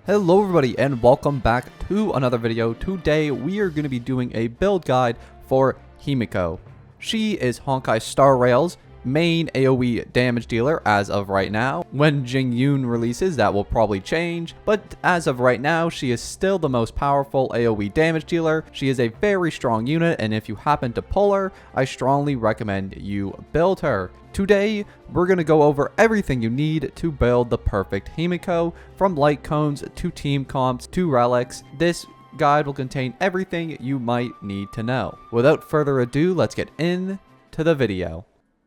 Hello everybody and welcome back to another video. Today we are going to be doing a build guide for Himeko. She is Honkai Star Rails' main AoE damage dealer as of right now. When Jingyun releases, that will probably change, but as of right now she is still the most powerful AoE damage dealer. She is a very strong unit, and if you happen to pull her, I strongly recommend you build her. Today, we're going to go over everything you need to build the perfect Himeko, from light cones to team comps to relics. This guide will contain everything you might need to know. Without further ado, let's get into the video.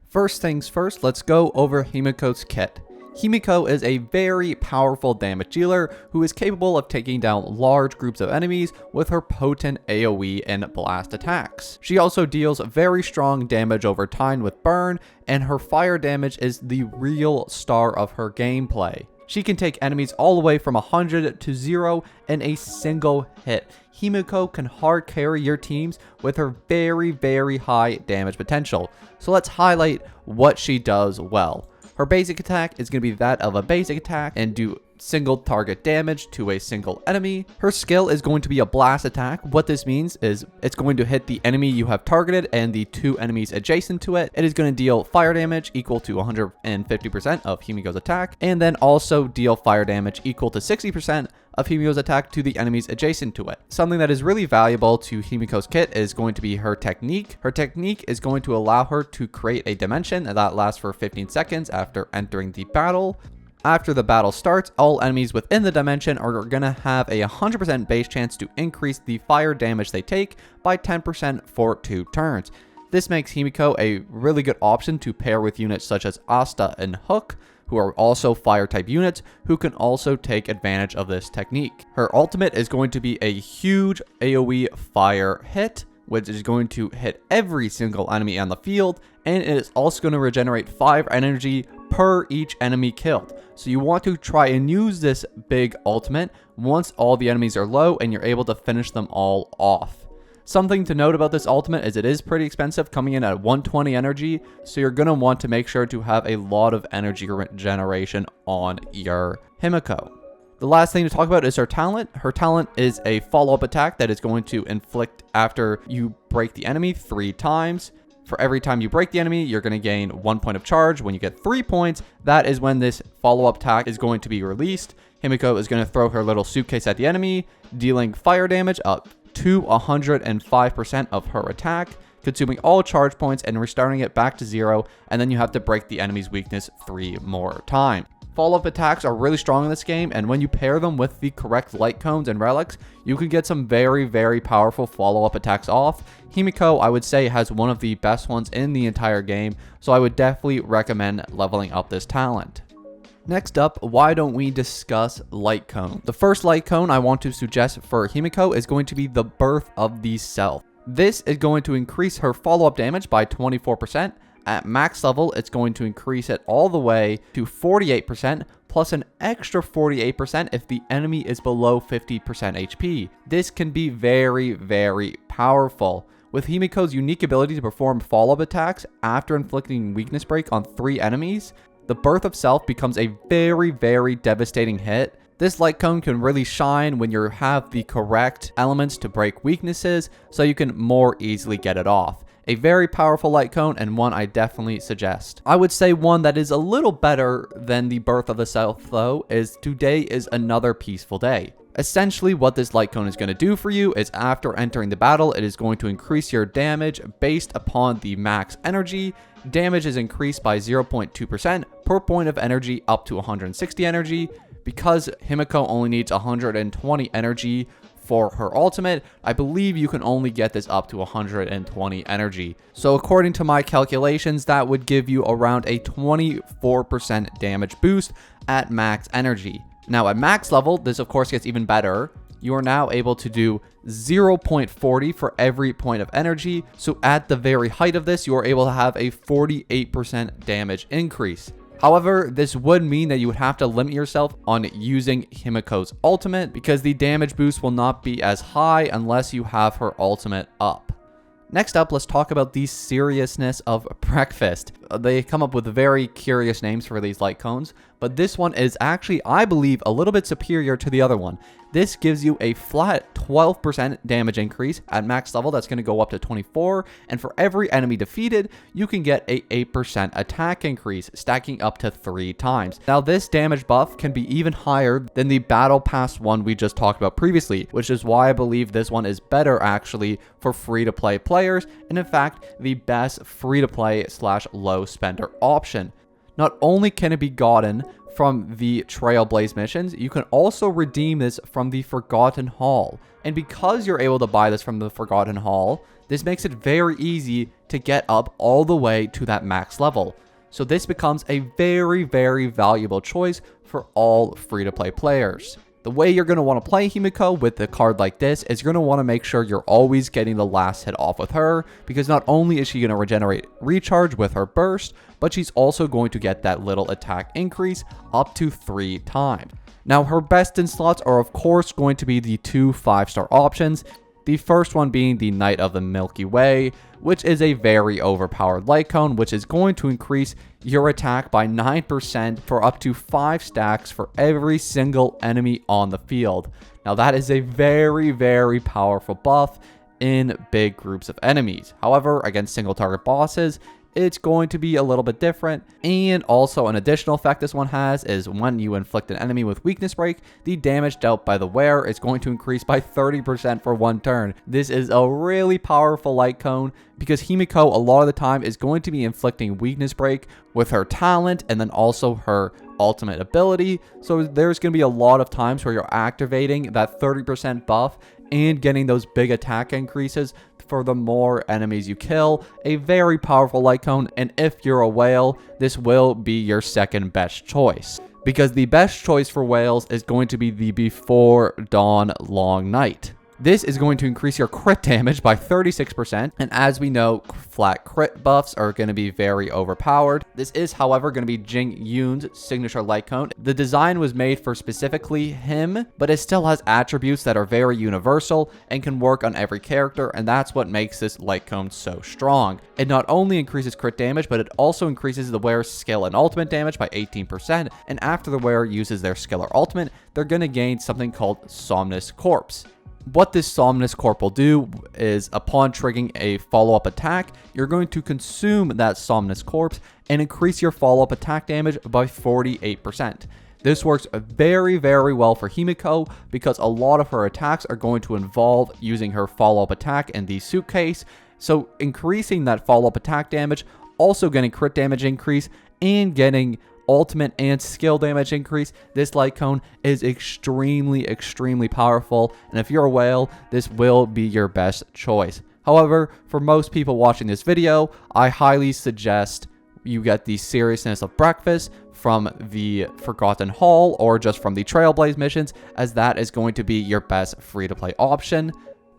First things first, let's go over Himeko's kit. Himeko is a very powerful damage dealer who is capable of taking down large groups of enemies with her potent AoE and blast attacks. She also deals very strong damage over time with burn, and her fire damage is the real star of her gameplay. She can take enemies all the way from 100 to 0 in a single hit. Himeko can hard carry your teams with her very high damage potential. So let's highlight what she does well. Her basic attack is going to be that of a basic attack and do single target damage to a single enemy. Her skill is going to be a blast attack. What this means is it's going to hit the enemy you have targeted and the two enemies adjacent to it. It is going to deal fire damage equal to 150% of Himeko's attack, and then also deal fire damage equal to 60% of Himeko's attack to the enemies adjacent to it. Something that is really valuable to Himeko's kit is going to be her technique. Her technique is going to allow her to create a dimension that lasts for 15 seconds after entering the battle. After the battle starts, all enemies within the dimension are going to have a 100% base chance to increase the fire damage they take by 10% for 2 turns. This makes Himeko a really good option to pair with units such as Asta and Hook, who are also fire type units who can also take advantage of this technique. Her ultimate is going to be a huge AoE fire hit, which is going to hit every single enemy on the field, and it is also going to regenerate 5 energy per each enemy killed. So you want to try and use this big ultimate once all the enemies are low and you're able to finish them all off. Something to note about this ultimate is it is pretty expensive, coming in at 120 energy, so you're going to want to make sure to have a lot of energy generation on your Himeko. The last thing to talk about is her talent. Her talent is a follow-up attack that is going to inflict after you break the enemy 3 times. For every time you break the enemy, you're going to gain 1 point of charge. When you get 3 points, that is when this follow-up attack is going to be released. Himeko is going to throw her little suitcase at the enemy, dealing fire damage up to 105% of her attack, consuming all charge points and restarting it back to 0, and then you have to break the enemy's weakness 3 more times. Follow-up attacks are really strong in this game, and when you pair them with the correct light cones and relics, you can get some very powerful follow-up attacks off. Himeko, I would say, has one of the best ones in the entire game, so I would definitely recommend leveling up this talent. Next up, why don't we discuss light cone? The first light cone I want to suggest for Himeko is going to be the Birth of the Self. This is going to increase her follow-up damage by 24%. At max level, it's going to increase it all the way to 48%, plus an extra 48% if the enemy is below 50% HP. This can be very powerful. With Himeko's unique ability to perform follow-up attacks after inflicting weakness break on 3 enemies, the Birth of Self becomes a very devastating hit. This light cone can really shine when you have the correct elements to break weaknesses, so you can more easily get it off. A very powerful light cone, and one I definitely suggest. I would say one that is a little better than the Birth of the Self though is Today is Another Peaceful Day. Essentially what this light cone is going to do for you is after entering the battle, it is going to increase your damage based upon the max energy. Damage is increased by 0.2% per point of energy up to 160 energy. Because Himeko only needs 120 energy for her ultimate, I believe you can only get this up to 120 energy. So according to my calculations, that would give you around a 24% damage boost at max energy. Now at max level, this of course gets even better. You are now able to do 0.40 for every point of energy. So at the very height of this, you are able to have a 48% damage increase. However, this would mean that you would have to limit yourself on using Himeko's ultimate, because the damage boost will not be as high unless you have her ultimate up. Next up, let's talk about the seriousness of breakfast. they come up with very curious names for these light cones, but this one is actually, I believe, a little bit superior to the other one. This gives you a flat 12% damage increase at max level. That's going to go up to 24. And for every enemy defeated, you can get a 8% attack increase, stacking up to 3 times. Now, this damage buff can be even higher than the Battle Pass one we just talked about previously, which is why I believe this one is better actually for free-to-play players, and in fact, the best free-to-play / low spender option. Not only can it be gotten from the Trailblaze missions, you can also redeem this from the Forgotten Hall. And because you're able to buy this from the Forgotten Hall, this makes it very easy to get up all the way to that max level. So this becomes a very, very valuable choice for all free-to-play players. The way you're going to want to play Himeko with a card like this is you're going to want to make sure you're always getting the last hit off with her, because not only is she going to regenerate recharge with her burst, but she's also going to get that little attack increase up to 3 times. Now, her best in slots are of course going to be the 2 5-star options. The first one being the Knight of the Milky Way, which is a very overpowered light cone, which is going to increase your attack by 9% for up to 5 stacks for every single enemy on the field. Now that is a very, very powerful buff in big groups of enemies. However, against single target bosses, it's going to be a little bit different. And also an additional effect this one has is when you inflict an enemy with weakness break, the damage dealt by the wearer is going to increase by 30% for 1 turn. This is a really powerful light cone because Himeko a lot of the time is going to be inflicting weakness break with her talent and then also her ultimate ability. So there's going to be a lot of times where you're activating that 30% buff and getting those big attack increases for the more enemies you kill. A very powerful light cone, and if you're a whale, this will be your second best choice, because the best choice for whales is going to be the Before Dawn Long Night. This is going to increase your crit damage by 36%, and as we know, flat crit buffs are going to be very overpowered. This is, however, going to be Jing Yun's signature light cone. The design was made for specifically him, but it still has attributes that are very universal and can work on every character, and that's what makes this light cone so strong. It not only increases crit damage, but it also increases the wearer's skill and ultimate damage by 18%, and after the wearer uses their skill or ultimate, they're going to gain something called Somnus Corpse. What this Somnus Corp will do is, upon triggering a follow-up attack, you're going to consume that Somnus Corpse and increase your follow-up attack damage by 48%. This works very, very well for Himeko because a lot of her attacks are going to involve using her follow-up attack in the suitcase. So increasing that follow-up attack damage, also getting crit damage increase, and getting ultimate and skill damage increase, this light cone is extremely, extremely powerful, and if you're a whale, this will be your best choice. However, for most people watching this video, I highly suggest you get the Seriousness of Breakfast from the Forgotten Hall or just from the Trailblaze missions, as that is going to be your best free-to-play option.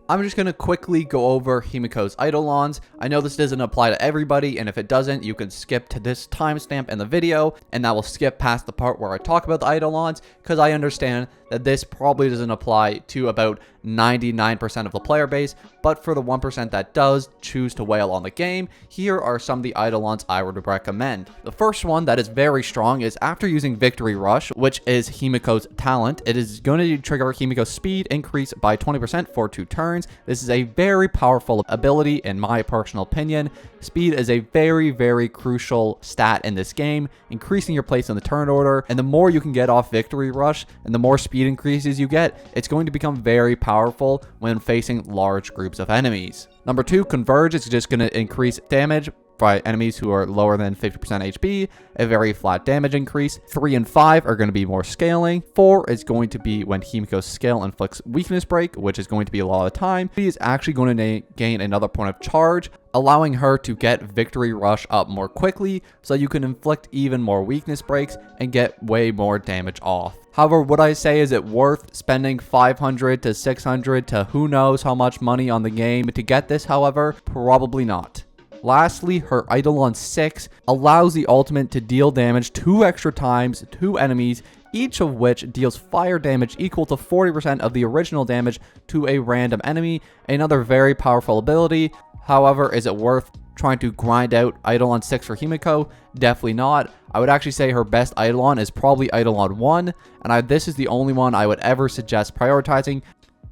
I'm just going to quickly go over Himeko's Eidolons. I know this doesn't apply to everybody, and if it doesn't, you can skip to this timestamp in the video, and that will skip past the part where I talk about the Eidolons, because I understand that this probably doesn't apply to about 99% of the player base, but for the 1% that does choose to whale on the game, here are some of the Eidolons I would recommend. The first one that is very strong is after using Victory Rush, which is Himeko's talent, it is going to trigger Himeko's speed increase by 20% for 2 turns. This is a very powerful ability in my personal opinion. Speed is a very, very crucial stat in this game, increasing your place in the turn order, and the more you can get off Victory Rush and the more speed increases you get, it's going to become very powerful when facing large groups of enemies. Number 2, Converge is just going to increase damage by enemies who are lower than 50% HP, a very flat damage increase. 3 and 5 are going to be more scaling. 4 is going to be when Himeko's skill inflicts weakness break, which is going to be a lot of time. She is actually going to gain another point of charge, allowing her to get Victory Rush up more quickly, so you can inflict even more weakness breaks and get way more damage off. However, would I say is it worth spending 500 to 600 to who knows how much money on the game to get this? However, probably not. Lastly, her Eidolon 6 allows the ultimate to deal damage 2 extra times to enemies, each of which deals fire damage equal to 40% of the original damage to a random enemy. Another very powerful ability. However, is it worth trying to grind out Eidolon 6 for Himeko? Definitely not. I would actually say her best Eidolon is probably Eidolon 1, and this is the only one I would ever suggest prioritizing.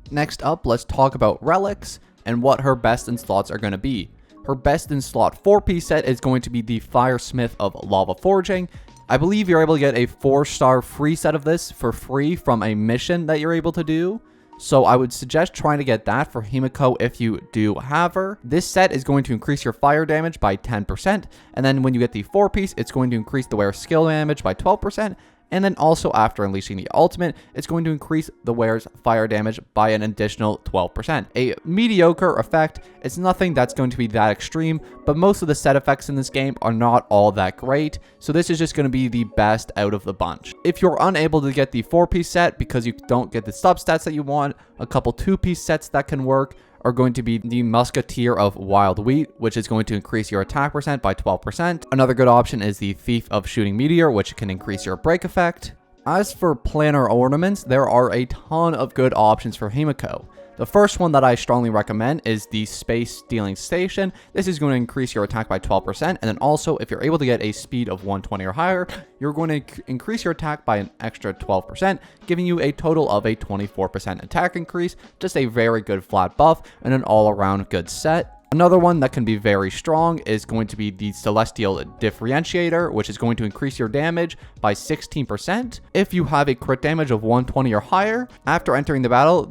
Next up, let's talk about Relics and what her best in slots are going to be. Her best in slot 4-piece set is going to be the Firesmith of Lava Forging. I believe you're able to get a 4-star free set of this for free from a mission that you're able to do. So I would suggest trying to get that for Himeko if you do have her. This set is going to increase your fire damage by 10%. And then when you get the 4-piece, it's going to increase the wearer's skill damage by 12%. And then also after unleashing the ultimate, it's going to increase the wearer's fire damage by an additional 12%. A mediocre effect. It's nothing that's going to be that extreme, but most of the set effects in this game are not all that great. So this is just going to be the best out of the bunch. If you're unable to get the 4-piece set because you don't get the substats that you want, a couple 2-piece sets that can work are going to be the Musketeer of Wild Wheat, which is going to increase your attack percent by 12%. Another good option is the Thief of Shooting Meteor, which can increase your break effect. As for planar ornaments, there are a ton of good options for Himeko. The first one that I strongly recommend is the Space Stealing Station. This is going to increase your attack by 12%, and then also if you're able to get a speed of 120 or higher, you're going to increase your attack by an extra 12%, giving you a total of a 24% attack increase. Just a very good flat buff and an all-around good set. Another one that can be very strong is going to be the Celestial Differentiator, which is going to increase your damage by 16%. If you have a crit damage of 120 or higher, after entering the battle,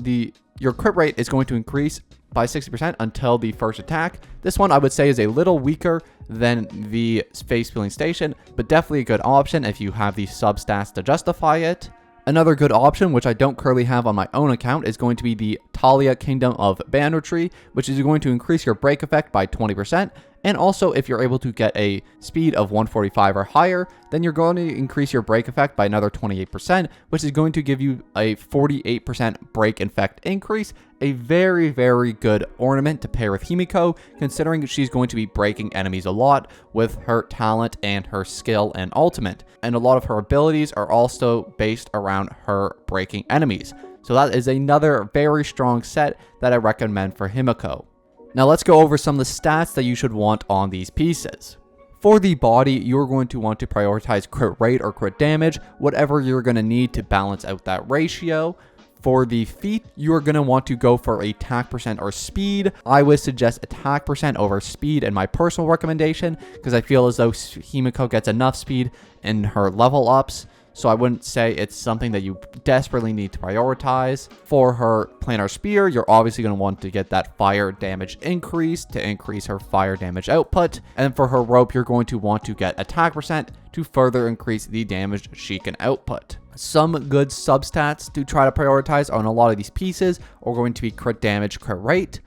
your crit rate is going to increase by 60% until the first attack. This one I would say is a little weaker than the Space Stealing Station, but definitely a good option if you have the substats to justify it. Another good option, which I don't currently have on my own account, is going to be the Talia Kingdom of Banditry, which is going to increase your break effect by 20%. And also, if you're able to get a speed of 145 or higher, then you're going to increase your break effect by another 28%, which is going to give you a 48% break effect increase. A very, very good ornament to pair with Himeko, considering she's going to be breaking enemies a lot with her talent and her skill and ultimate. And a lot of her abilities are also based around her breaking enemies. So that is another very strong set that I recommend for Himeko. Now let's go over some of the stats that you should want on these pieces. For the body, you're going to want to prioritize crit rate or crit damage, whatever you're going to need to balance out that ratio. For the feet, you're going to want to go for attack percent or speed. I would suggest attack percent over speed in my personal recommendation, because I feel as though Himeko gets enough speed in her level ups. So I wouldn't say it's something that you desperately need to prioritize. For her planar spear, you're obviously going to want to get that fire damage increase to increase her fire damage output. And for her rope, you're going to want to get attack percent to further increase the damage she can output. Some good substats to try to prioritize on a lot of these pieces are going to be crit damage, crit rate,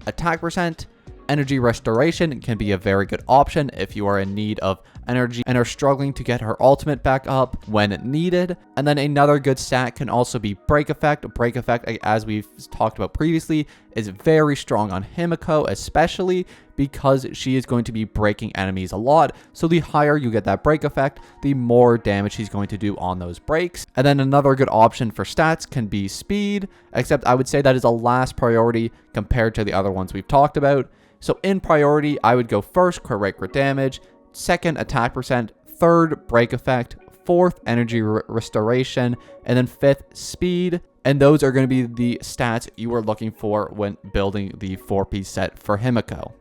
attack percent. Energy restoration can be a very good option if you are in need of energy and are struggling to get her ultimate back up when needed. And then another good stat can also be break effect. Break effect, as we've talked about previously, is very strong on Himeko, especially because she is going to be breaking enemies a lot. So the higher you get that break effect, the more damage she's going to do on those breaks. And then another good option for stats can be speed, except I would say that is a last priority compared to the other ones we've talked about. So in priority, I would go first, crit rate, crit damage, second, attack percent, third, break effect, fourth, energy restoration, and then fifth, speed. And those are going to be the stats you are looking for when building the 4-piece set for Himeko.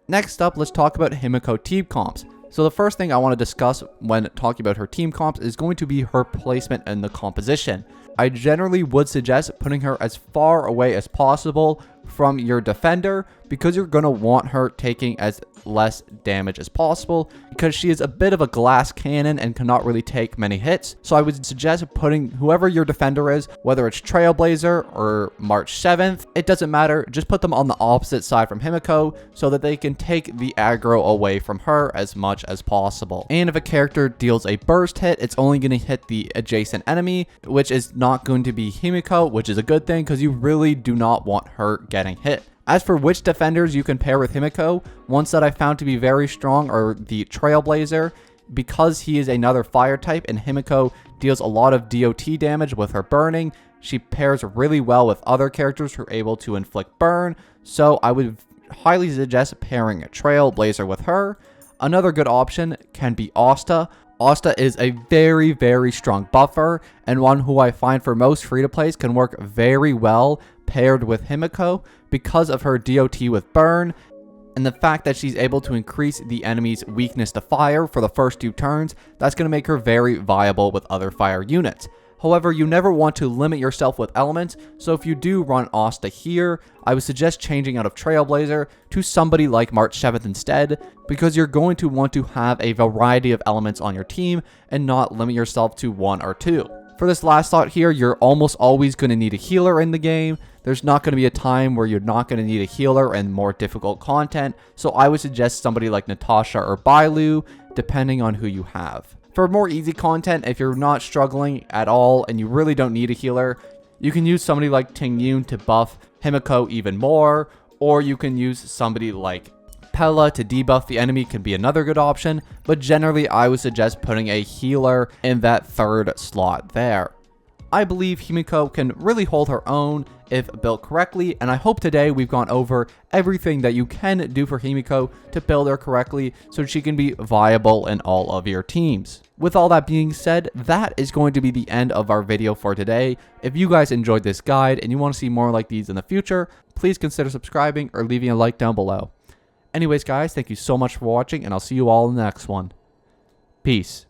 Next up, let's talk about Himeko team comps. So the first thing I want to discuss when talking about her team comps is going to be her placement in the composition. I generally would suggest putting her as far away as possible from your defender, because you're going to want her taking as less damage as possible, because she is a bit of a glass cannon and cannot really take many hits. So I would suggest putting whoever your defender is, whether it's Trailblazer or March 7th, it doesn't matter, just put them on the opposite side from Himeko so that they can take the aggro away from her as much as possible. And if a character deals a burst hit, it's only going to hit the adjacent enemy, which is not going to be Himeko, which is a good thing because you really do not want her getting hit. As for which defenders you can pair with Himeko, ones that I found to be very strong are the Trailblazer, because he is another fire type and Himeko deals a lot of DOT damage with her burning. She pairs really well with other characters who are able to inflict burn, so I would highly suggest pairing a Trailblazer with her. Another good option can be Asta. Asta is a very, very strong buffer, and one who I find for most free-to-plays can work very well paired with Himeko because of her DOT with Burn, and the fact that she's able to increase the enemy's weakness to fire for the first 2 turns. That's going to make her very viable with other fire units. However, you never want to limit yourself with elements, so if you do run Asta here, I would suggest changing out of Trailblazer to somebody like March 7th instead, because you're going to want to have a variety of elements on your team and not limit yourself to 1 or 2. For this last thought here, you're almost always going to need a healer in the game. There's not going to be a time where you're not going to need a healer in more difficult content, so I would suggest somebody like Natasha or Bailu, depending on who you have. For more easy content, if you're not struggling at all and you really don't need a healer, you can use somebody like Tingyun to buff Himeko even more, or you can use somebody like Pella to debuff the enemy can be another good option, but generally I would suggest putting a healer in that 3rd slot there. I believe Himeko can really hold her own if built correctly, and I hope today we've gone over everything that you can do for Himeko to build her correctly so she can be viable in all of your teams. With all that being said, that is going to be the end of our video for today. If you guys enjoyed this guide and you want to see more like these in the future, please consider subscribing or leaving a like down below. Anyways guys, thank you so much for watching, and I'll see you all in the next one. Peace.